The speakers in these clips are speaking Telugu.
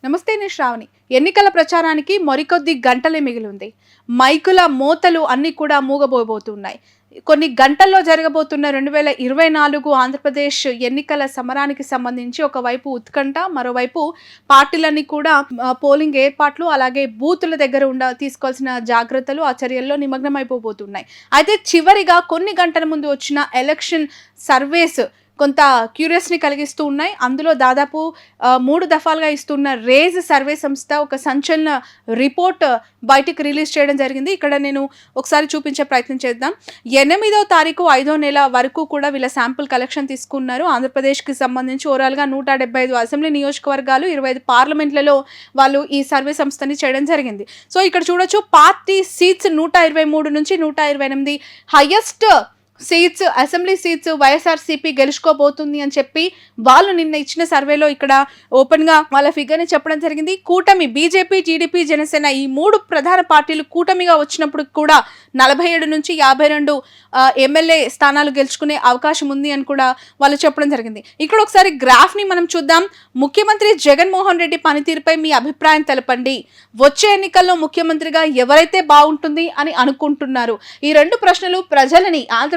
నమస్తే, నేను శ్రావణి. ఎన్నికల ప్రచారానికి మరికొద్ది గంటలే మిగిలి ఉంది. మైకుల మోతలు అన్నీ కూడా మూగబోతున్నాయి. కొన్ని గంటల్లో జరగబోతున్న 2024 ఆంధ్రప్రదేశ్ ఎన్నికల సమరానికి సంబంధించి ఒకవైపు ఉత్కంఠ, మరోవైపు పార్టీలన్నీ కూడా పోలింగ్ ఏర్పాట్లు, అలాగే బూతుల దగ్గర తీసుకోవాల్సిన జాగ్రత్తలు, ఆ చర్యల్లో నిమగ్నమైపోతున్నాయి. అయితే చివరిగా కొన్ని గంటల ముందు వచ్చిన ఎలక్షన్ సర్వేస్ కొంత క్యూరియస్ని కలిగిస్తూ ఉన్నాయి. అందులో దాదాపు 3 దఫాలుగా ఇస్తున్న రేజ్ సర్వే సంస్థ ఒక సంచలన రిపోర్ట్ బయటికి రిలీజ్ చేయడం జరిగింది. ఇక్కడ నేను ఒకసారి చూపించే ప్రయత్నం చేద్దాం. 8వ తారీఖు 5వ నెల వరకు కూడా వీళ్ళ శాంపుల్ కలెక్షన్ తీసుకున్నారు. ఆంధ్రప్రదేశ్కి సంబంధించి ఓవరాల్గా 175 అసెంబ్లీ నియోజకవర్గాలు, 25 పార్లమెంట్లలో వాళ్ళు ఈ సర్వే సంస్థని చేయడం జరిగింది. సో ఇక్కడ చూడొచ్చు, పార్టీ సీట్స్ 123 నుంచి 128 highest seats, assembly seats YSRCP గెలుచుకోబోతుంది అని చెప్పి వాళ్ళు నిన్న ఇచ్చిన సర్వేలో ఇక్కడ ఓపెన్గా వాళ్ళ ఫిగర్ని చెప్పడం జరిగింది. కూటమి బీజేపీ, టీడీపీ, జనసేన ఈ 3 ప్రధాన పార్టీలు కూటమిగా వచ్చినప్పుడు కూడా 47 నుంచి 52 ఎమ్మెల్యే స్థానాలు గెలుచుకునే అవకాశం ఉంది అని కూడా వాళ్ళు చెప్పడం జరిగింది. ఇక్కడ ఒకసారి గ్రాఫ్ని మనం చూద్దాం. ముఖ్యమంత్రి జగన్మోహన్ రెడ్డి పనితీరుపై మీ అభిప్రాయం తెలపండి. వచ్చే ఎన్నికల్లో ముఖ్యమంత్రిగా ఎవరైతే బాగుంటుంది అని అనుకుంటున్నారు? ఈ 2 ప్రశ్నలు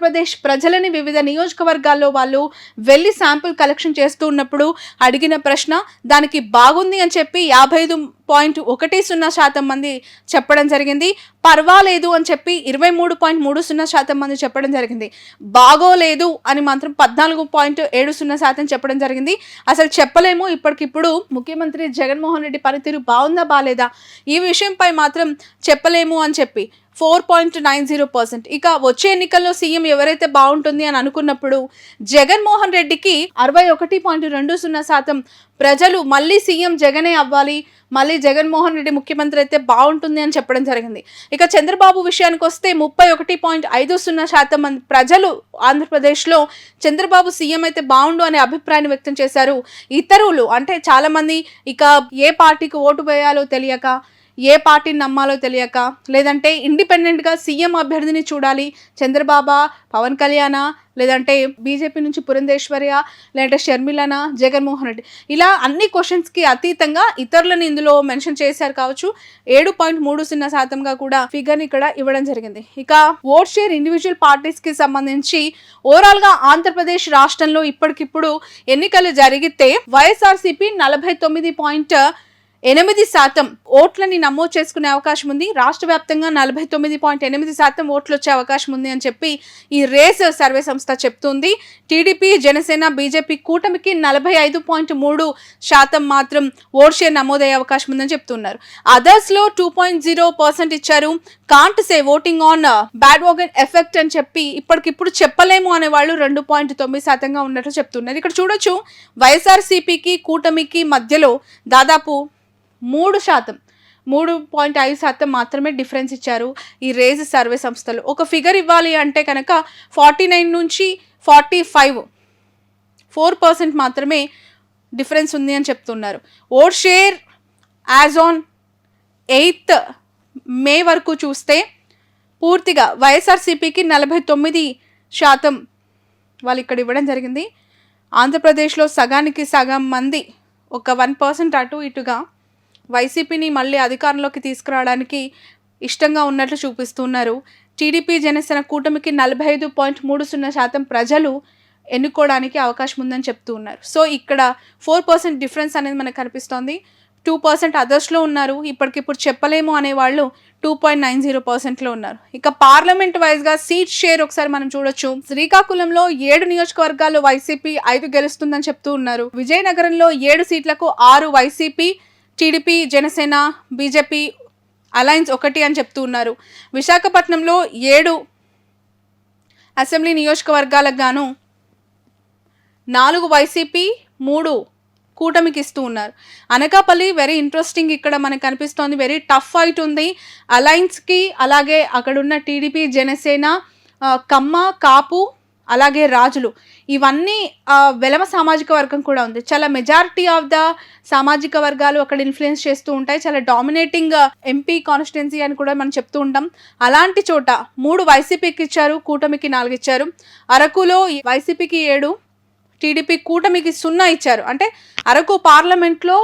ఆంధ్రప్రదేశ్ ప్రజలని వివిధ నియోజకవర్గాల్లో వాళ్ళు వెళ్ళి శాంపుల్ కలెక్షన్ చేస్తూ ఉన్నప్పుడు అడిగిన ప్రశ్న. దానికి బాగుంది అని చెప్పి 55.10% మంది చెప్పడం జరిగింది. పర్వాలేదు అని చెప్పి 23.30% మంది చెప్పడం జరిగింది. బాగోలేదు అని మాత్రం 14.70% చెప్పడం జరిగింది. అసలు చెప్పలేము, ఇప్పటికిప్పుడు ముఖ్యమంత్రి జగన్మోహన్ రెడ్డి పనితీరు బాగుందా బాలేదా ఈ విషయంపై మాత్రం చెప్పలేము అని చెప్పి 4.90%. ఇక వచ్చే ఎన్నికల్లో సీఎం ఎవరైతే బాగుంటుంది అని అనుకున్నప్పుడు జగన్మోహన్ రెడ్డికి 61.20% ప్రజలు మళ్ళీ సీఎం జగనే అవ్వాలి, మళ్ళీ జగన్మోహన్ రెడ్డి ముఖ్యమంత్రి అయితే బాగుంటుంది అని చెప్పడం జరిగింది. ఇక చంద్రబాబు విషయానికి వస్తే 31.50% మంది ప్రజలు ఆంధ్రప్రదేశ్లో చంద్రబాబు సీఎం అయితే బాగుండు అనే అభిప్రాయాన్ని వ్యక్తం చేశారు. ఇతరులు అంటే చాలామంది ఇక ఏ పార్టీకి ఓటు వేయాలో తెలియక, ఏ పార్టీని నమ్మాలో తెలియక, లేదంటే ఇండిపెండెంట్గా సీఎం అభ్యర్థిని చూడాలి, చంద్రబాబా, పవన్ కళ్యాణ, లేదంటే బీజేపీ నుంచి పురంధేశ్వర్య, లేదంటే షర్మిలనా, జగన్మోహన్ రెడ్డి, ఇలా అన్ని క్వశ్చన్స్కి అతీతంగా ఇతరులను ఇందులో మెన్షన్ చేశారు కావచ్చు. 7.30%గా కూడా ఫిగర్ని ఇక్కడ ఇవ్వడం జరిగింది. ఇక ఓట్ షేర్ ఇండివిజువల్ పార్టీస్కి సంబంధించి ఓవరాల్గా ఆంధ్రప్రదేశ్ రాష్ట్రంలో ఇప్పటికిప్పుడు ఎన్నికలు జరిగితే వైఎస్ఆర్సీపీ 49.8% ఓట్లని నమోదు చేసుకునే అవకాశం ఉంది. రాష్ట్ర వ్యాప్తంగా 49.8% ఓట్లు వచ్చే అవకాశం ఉంది అని చెప్పి ఈ రేస్ సర్వే సంస్థ చెప్తుంది. టీడీపీ, జనసేన, బీజేపీ కూటమికి 45.3% మాత్రం ఓట్ షేర్ నమోదయ్యే అవకాశం ఉందని చెప్తున్నారు. అదర్స్లో 2.0% ఇచ్చారు. Can't say voting on bad wagen effect అని చెప్పి ఇప్పటికిప్పుడు చెప్పలేము అనే వాళ్ళు 2.9%గా ఉన్నట్లు చెప్తున్నారు. ఇక్కడ చూడొచ్చు, వైఎస్ఆర్సీపీకి కూటమికి మధ్యలో దాదాపు 3.5% మాత్రమే డిఫరెన్స్ ఇచ్చారు ఈ రేజ్ సర్వే సంస్థలు. ఒక ఫిగర్ ఇవ్వాలి అంటే కనుక 49 నుంచి 4% మాత్రమే డిఫరెన్స్ ఉంది అని చెప్తున్నారు. Vote share as on 8th మే వరకు చూస్తే పూర్తిగా వైఎస్ఆర్సీపీకి 49% వాళ్ళు ఇక్కడ ఇవ్వడం జరిగింది. ఆంధ్రప్రదేశ్లో సగానికి సగం మంది, ఒక 1% అటు ఇటుగా వైసీపీని మళ్ళీ అధికారంలోకి తీసుకురావడానికి ఇష్టంగా ఉన్నట్లు చూపిస్తున్నారు. టీడీపీ, జనసేన కూటమికి 45.30% ప్రజలు ఎన్నుకోవడానికి అవకాశం ఉందని చెప్తూ ఉన్నారు. సో ఇక్కడ 4% డిఫరెన్స్ అనేది మనకు కనిపిస్తోంది. 2% అదర్స్లో ఉన్నారు. ఇప్పటికిప్పుడు చెప్పలేము అనేవాళ్ళు 2.90%లో ఉన్నారు. ఇక పార్లమెంట్ వైజ్గా సీట్ షేర్ ఒకసారి మనం చూడొచ్చు. శ్రీకాకుళంలో 7 నియోజకవర్గాల్లో వైసీపీ 5 గెలుస్తుందని చెప్తూ ఉన్నారు. విజయనగరంలో 7 సీట్లకు 6 YCP, TDP, Janasena, BJP alliance 1 అని చెప్తూ ఉన్నారు. విశాఖపట్నంలో 7 అసెంబ్లీ నియోజకవర్గాలకు గాను 4 వైసీపీ, 3 కూటమికి ఇస్తూ ఉన్నారు. అనకాపల్లి వెరీ ఇంట్రెస్టింగ్ ఇక్కడ మనకు కనిపిస్తోంది. వెరీ టఫ్ ఫైట్ ఉంది అలయన్స్కి. అలాగే అక్కడున్న టీడీపీ, జనసేన, కమ్మ, కాపు, అలాగే రాజులు, ఇవన్నీ వెలమ సామాజిక వర్గం కూడా ఉంది. చాలా మెజారిటీ ఆఫ్ ద సామాజిక వర్గాలు అక్కడ ఇన్ఫ్లుయెన్స్ చేస్తూ ఉంటాయి. చాలా డామినేటింగ్ ఎంపీ కాన్స్టిట్యున్సీ అని కూడా మనం చెప్తూ ఉంటాం. అలాంటి చోట 3 వైసీపీకి ఇచ్చారు, కూటమికి 4 ఇచ్చారు. అరకులో వైసీపీకి 7, టీడీపీ కూటమికి 0 ఇచ్చారు. అంటే అరకు పార్లమెంట్లో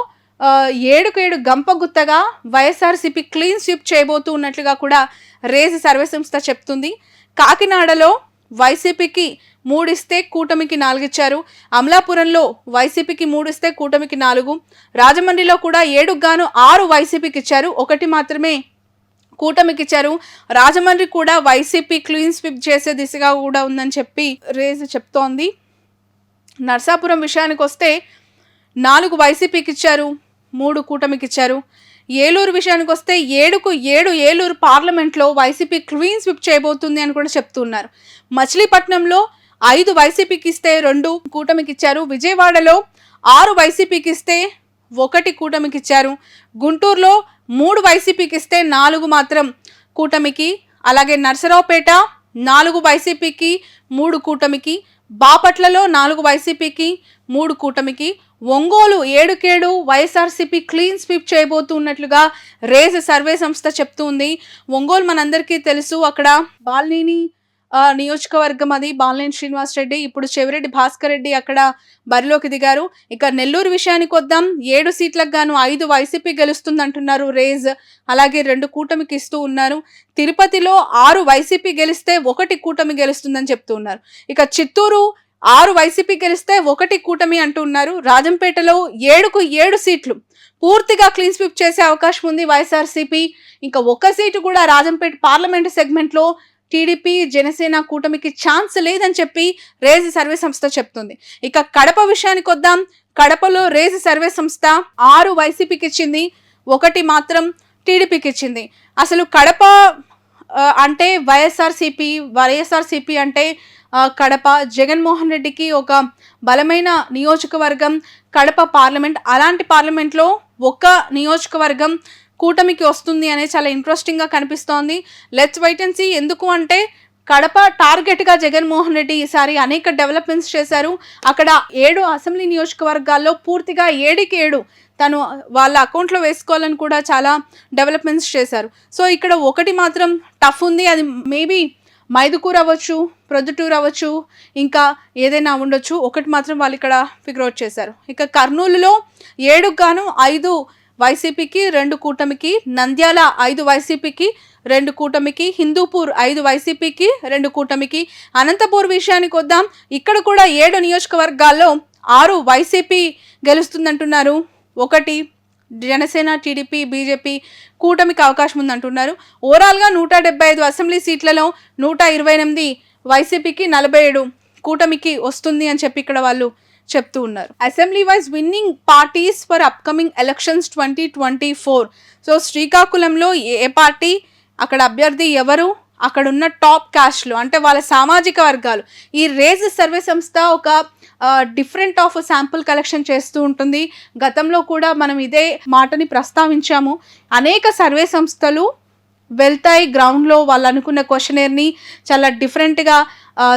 ఏడుకు 7 గంపగుత్తగా వైఎస్ఆర్సీపీ క్లీన్ స్వీప్ చేయబోతూ ఉన్నట్లుగా కూడా రేజ్ సర్వే సంస్థ చెప్తుంది. కాకినాడలో వైసీపీకి 3 ఇస్తే కూటమికి 4 ఇచ్చారు. అమలాపురంలో వైసీపీకి 3 ఇస్తే కూటమికి 4. రాజమండ్రిలో కూడా 7కు గాను 6 వైసీపీకి ఇచ్చారు, 1 మాత్రమే కూటమికి ఇచ్చారు. రాజమండ్రి కూడా వైసీపీ క్లీన్ స్వీప్ చేసే దిశగా కూడా ఉందని చెప్పి రేజ్ చెప్తోంది. నర్సాపురం విషయానికి వస్తే 4 వైసీపీకి ఇచ్చారు, 3 కూటమికి ఇచ్చారు. ఏలూరు విషయానికి వస్తే 7కు 7 ఏలూరు పార్లమెంట్లో వైసీపీ క్లీన్ స్వీప్ చేయబోతుంది అని కూడా చెప్తున్నారు. మచిలీపట్నంలో 5 వైసీపీకి ఇస్తే 2 కూటమికి ఇచ్చారు. విజయవాడలో 6 వైసీపీకి ఇస్తే 1 కూటమికి ఇచ్చారు. గుంటూరులో 3 వైసీపీకి ఇస్తే 4 మాత్రం కూటమికి. అలాగే నర్సరావుపేట 4 వైసీపీకి 3 కూటమికి. బాపట్లలో 4 వైసీపీకి 3 కూటమికి. ఒంగోలు 7కు 7 వైఎస్ఆర్సీపీ క్లీన్ స్వీప్ చేయబోతున్నట్లుగా రేజ్ సర్వే సంస్థ చెప్తుంది. ఒంగోలు మనందరికీ తెలుసు, అక్కడ బాలినేని నియోజకవర్గం, అది బాలినేని శ్రీనివాస్ రెడ్డి, ఇప్పుడు చెవిరెడ్డి భాస్కర్ రెడ్డి అక్కడ బరిలోకి దిగారు. ఇక నెల్లూరు విషయానికి వద్దాం. 7 సీట్లకు గాను 5 వైసీపీ గెలుస్తుంది అంటున్నారు రేజ్, అలాగే 2 కూటమికి ఇస్తూ ఉన్నారు. తిరుపతిలో 6 వైసీపీ గెలిస్తే 1 కూటమి గెలుస్తుందని చెప్తూ ఉన్నారు. ఇక చిత్తూరు 6 వైసీపీ గెలిస్తే 1 కూటమి అంటున్నారు. రాజంపేటలో 7కు 7 సీట్లు పూర్తిగా క్లీన్ స్వీప్ చేసే అవకాశం ఉంది వైఎస్ఆర్సీపీ. ఇంకా 1 సీటు కూడా రాజంపేట పార్లమెంటు సెగ్మెంట్లో టీడీపీ జనసేన కూటమికి ఛాన్స్ లేదని చెప్పి రేజ్ సర్వే సంస్థ చెప్తుంది. ఇక కడప విషయానికి వద్దాం. కడపలో రేజ్ సర్వే సంస్థ 6 వైసీపీకి ఇచ్చింది, 1 మాత్రం టీడీపీకి ఇచ్చింది. అసలు కడప అంటే వైఎస్ఆర్సీపీ అంటే కడప జగన్మోహన్ రెడ్డికి ఒక బలమైన నియోజకవర్గం కడప పార్లమెంట్. అలాంటి పార్లమెంట్లో 1 నియోజకవర్గం కూటమికి వస్తుంది అనేది చాలా ఇంట్రెస్టింగ్గా కనిపిస్తోంది. Let's wait and see. ఎందుకు అంటే కడప టార్గెట్గా జగన్మోహన్ రెడ్డి ఈసారి అనేక డెవలప్మెంట్స్ చేశారు. అక్కడ 7 అసెంబ్లీ నియోజకవర్గాల్లో పూర్తిగా 7కి 7 తను వాళ్ళ అకౌంట్లో వేసుకోవాలని కూడా చాలా డెవలప్మెంట్స్ చేశారు. సో ఇక్కడ 1 మాత్రం టఫ్ ఉంది. అది మేబీ మైదుకూరు అవ్వచ్చు, ప్రొద్దుటూరు అవ్వచ్చు, ఇంకా ఏదైనా ఉండొచ్చు. 1 మాత్రం వాళ్ళు ఇక్కడ ఫిగర్ అవుట్ చేశారు. ఇక కర్నూలులో 7కు గాను 5 వైసీపీకి 2 కూటమికి. నంద్యాల 5 వైసీపీకి 2 కూటమికి. హిందూపూర్ 5 వైసీపీకి 2 కూటమికి. అనంతపూర్ విషయానికి వద్దాం. ఇక్కడ కూడా 7 నియోజకవర్గాల్లో 6 వైసీపీ గెలుస్తుందంటున్నారు, 1 జనసేన టీడీపీ బీజేపీ కూటమికి అవకాశం ఉందంటున్నారు. ఓవరాల్గా 175 అసెంబ్లీ సీట్లలో 128 వైసీపీకి, 47 కూటమికి వస్తుంది అని చెప్పి ఇక్కడ వాళ్ళు చెప్తూ ఉన్నారు. Assembly wise winnowing parties for upcoming elections 2024. So శ్రీకాకుళంలో ఏ పార్టీ, అక్కడ అభ్యర్థి ఎవరు, అక్కడున్న టాప్ క్యాస్ట్లు అంటే వాళ్ళ సామాజిక వర్గాలు. ఈ రేజ్ సర్వే సంస్థ ఒక డిఫరెంట్ ఆఫ్ శాంపుల్ కలెక్షన్ చేస్తూ ఉంటుంది. గతంలో కూడా మనం ఇదే మాటని ప్రస్తావించాము. అనేక సర్వే సంస్థలు వెళ్తాయి గ్రౌండ్లో, వాళ్ళు అనుకున్న క్వశ్చనర్ని చాలా డిఫరెంట్గా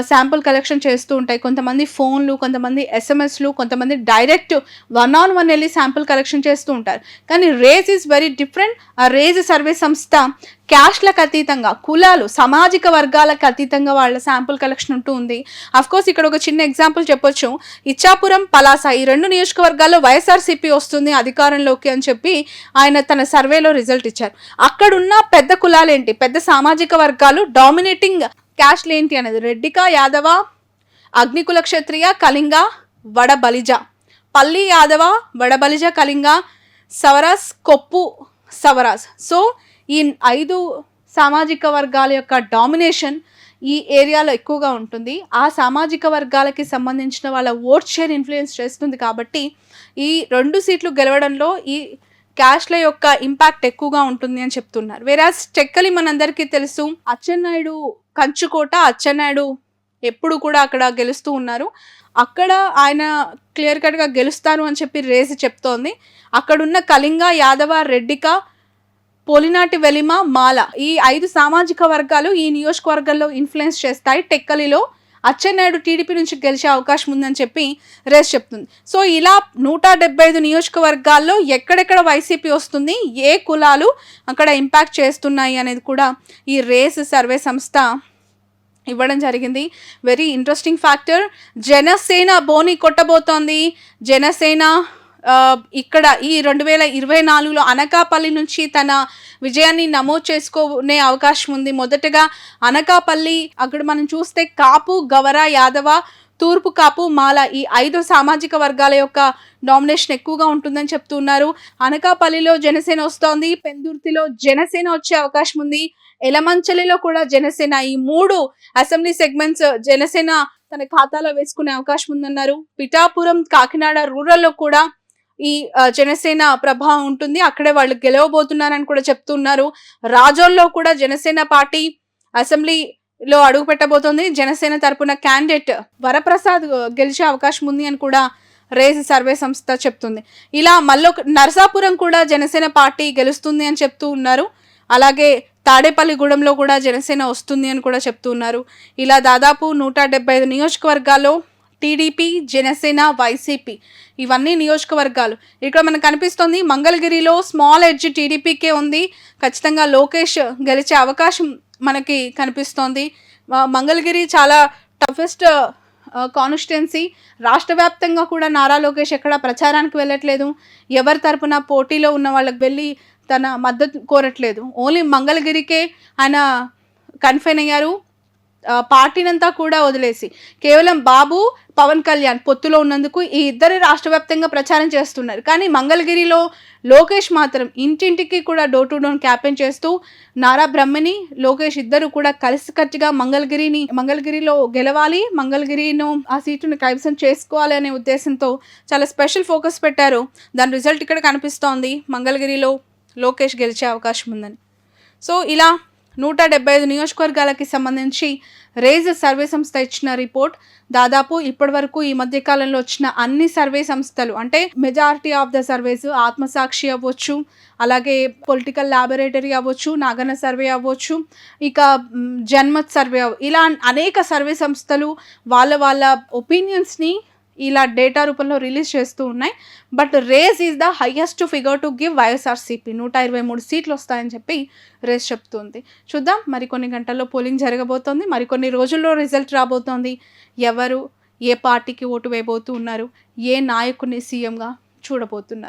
శాంపుల్ కలెక్షన్ చేస్తూ ఉంటాయి. కొంతమంది ఫోన్లు, కొంతమంది ఎస్ఎంఎస్లు, కొంతమంది డైరెక్ట్ 1-on-1 వెళ్ళి శాంపుల్ కలెక్షన్ చేస్తూ ఉంటారు. కానీ రేజ్ ఈజ్ వెరీ డిఫరెంట్. ఆ రేజ్ సర్వే సంస్థ క్యాస్ట్లకు అతీతంగా, కులాలు, సామాజిక వర్గాలకు అతీతంగా వాళ్ళ శాంపుల్ కలెక్షన్ ఉంటూ ఉంది. అఫ్కోర్స్ ఇక్కడ ఒక చిన్న ఎగ్జాంపుల్ చెప్పొచ్చు. ఇచ్చాపురం, పలాస ఈ 2 నియోజకవర్గాల్లో వైఎస్ఆర్సీపీ వస్తుంది అధికారంలోకి అని చెప్పి ఆయన తన సర్వేలో రిజల్ట్ ఇచ్చారు. అక్కడున్న పెద్ద కులాలేంటి, పెద్ద సామాజిక వర్గాలు, డామినేటింగ్ క్యాస్ట్లు ఏంటి అనేది రెడ్డిక, యాదవ, అగ్నికుల క్షత్రియ, కళింగ, వడబలిజ, పల్లి యాదవ, వడబలిజ, కళింగ, సవరాస్, కొప్పు సవరాస్. సో ఈ 5 సామాజిక వర్గాల యొక్క డామినేషన్ ఈ ఏరియాలో ఎక్కువగా ఉంటుంది. ఆ సామాజిక వర్గాలకి సంబంధించిన వాళ్ళ ఓట్ షేర్ ఇన్ఫ్లుయెన్స్ చేస్తుంది. కాబట్టి ఈ 2 సీట్లు గెలవడంలో ఈ క్యాస్ట్ల యొక్క ఇంపాక్ట్ ఎక్కువగా ఉంటుంది అని చెప్తున్నారు. వేరాజ్ టెక్కలి మనందరికీ తెలుసు, అచ్చెన్నాయుడు కంచుకోట, అచ్చెన్నాయుడు ఎప్పుడు కూడా అక్కడ గెలుస్తూ ఉన్నారు. అక్కడ ఆయన క్లియర్ కట్గా గెలుస్తారు అని చెప్పి రేసి చెప్తోంది. అక్కడున్న కళింగ, యాదవ, రెడ్డిక, పోలినాటి, వెలిమ, మాల ఈ 5 సామాజిక వర్గాలు ఈ నియోజకవర్గంలో ఇన్ఫ్లుయెన్స్ చేస్తాయి. టెక్కలిలో అచ్చెన్నాయుడు టీడీపీ నుంచి గెలిచే అవకాశం ఉందని చెప్పి రేస్ చెప్తుంది. సో ఇలా 175 నియోజకవర్గాల్లో ఎక్కడెక్కడ వైసీపీ వస్తుంది, ఏ కులాలు అక్కడ ఇంపాక్ట్ చేస్తున్నాయి అనేది కూడా ఈ రేస్ సర్వే సంస్థ ఇవ్వడం జరిగింది. Very interesting factor. జనసేన బోని కొట్టబోతోంది. జనసేన ఇక్కడ ఈ 2024లో అనకాపల్లి నుంచి తన విజయాన్ని నమోదు చేసుకునే అవకాశం ఉంది. మొదటగా అనకాపల్లి అక్కడ మనం చూస్తే కాపు, గవర, యాదవ, తూర్పు కాపు, మాల ఈ 5 సామాజిక వర్గాల యొక్క డామినేషన్ ఎక్కువగా ఉంటుందని చెప్తున్నారు. అనకాపల్లిలో జనసేన వస్తోంది, పెందుర్తిలో జనసేన వచ్చే అవకాశం ఉంది, ఎలమంచలిలో కూడా జనసేన. ఈ 3 అసెంబ్లీ సెగ్మెంట్స్ జనసేన తన ఖాతాలో వేసుకునే అవకాశం ఉందన్నారు. పిఠాపురం, కాకినాడ రూరల్లో కూడా ఈ జనసేన ప్రభావం ఉంటుంది, అక్కడే వాళ్ళు గెలవబోతున్నారని కూడా చెప్తున్నారు. రాజోల్లో కూడా జనసేన పార్టీ అసెంబ్లీలో అడుగు పెట్టబోతోంది. జనసేన తరపున క్యాండిడేట్ వరప్రసాద్ గెలిచే అవకాశం ఉంది అని కూడా రేజ్ సర్వే సంస్థ చెప్తుంది. ఇలా నరసాపురం కూడా జనసేన పార్టీ గెలుస్తుంది అని చెప్తూ ఉన్నారు. అలాగే తాడేపల్లిగూడెంలో కూడా జనసేన వస్తుంది అని కూడా చెప్తున్నారు. ఇలా దాదాపు 175 నియోజకవర్గాల్లో టీడీపీ, జనసేన, వైసీపీ ఇవన్నీ నియోజకవర్గాలు. ఇక్కడ మనకు కనిపిస్తుంది మంగళగిరిలో స్మాల్ ఎడ్జ్ టీడీపీకే ఉంది. ఖచ్చితంగా లోకేష్ గెలిచే అవకాశం మనకి కనిపిస్తోంది. మంగళగిరి చాలా టఫెస్ట్ కాన్స్టిట్యున్సీ. రాష్ట్ర వ్యాప్తంగా కూడా నారా లోకేష్ ఎక్కడ ప్రచారానికి వెళ్ళట్లేదు. ఎవరి తరపున పోటీలో ఉన్న వాళ్ళకి వెళ్ళి తన మద్దతు కోరట్లేదు. ఓన్లీ మంగళగిరికే ఆయన కన్ఫైన్ అయ్యారు. పార్టీనంతా కూడా వదిలేసి కేవలం బాబు, పవన్ కళ్యాణ్ పొత్తులో ఉన్నందుకు ఈ ఇద్దరు రాష్ట్ర వ్యాప్తంగా ప్రచారం చేస్తున్నారు. కానీ మంగళగిరిలో లోకేష్ మాత్రం ఇంటింటికి కూడా డోర్ టు డోర్ క్యాంపెయిన్ చేస్తూ నారా బ్రహ్మని, లోకేష్ ఇద్దరు కూడా కలిసికట్టుగా మంగళగిరిలో గెలవాలి, మంగళగిరిను ఆ సీటును కైవసం చేసుకోవాలి అనే ఉద్దేశంతో చాలా స్పెషల్ ఫోకస్ పెట్టారు. దాని రిజల్ట్ ఇక్కడ కనిపిస్తోంది. మంగళగిరిలో లోకేష్ గెలిచే అవకాశం ఉందని. సో ఇలా 175 నియోజకవర్గాలకి సంబంధించి రేజ్ సర్వే సంస్థ ఇచ్చిన రిపోర్ట్. దాదాపు ఇప్పటి వరకు ఈ మధ్య కాలంలో వచ్చిన అన్ని సర్వే సంస్థలు అంటే మెజారిటీ ఆఫ్ ద సర్వేస్, ఆత్మసాక్షి అవ్వచ్చు, అలాగే పొలిటికల్ ల్యాబొరేటరీ అవ్వచ్చు, నాగన్న సర్వే అవ్వచ్చు, ఇక జన్మత్ సర్వే ఇలా అనేక సర్వే సంస్థలు వాళ్ళ ఒపీనియన్స్ని ఇలా డేటా రూపంలో రిలీజ్ చేస్తూ ఉన్నాయి. But race is the highest figure to give YSRCP. 123 సీట్లు వస్తాయని చెప్పి రేజ్ చెప్తుంది. చూద్దాం, మరికొన్ని గంటల్లో పోలింగ్ జరగబోతోంది, మరికొన్ని రోజుల్లో రిజల్ట్ రాబోతోంది. ఎవరు ఏ పార్టీకి ఓటు వేయబోతూ ఉన్నారు, ఏ నాయకుడిని సీఎంగా చూడబోతున్నారు.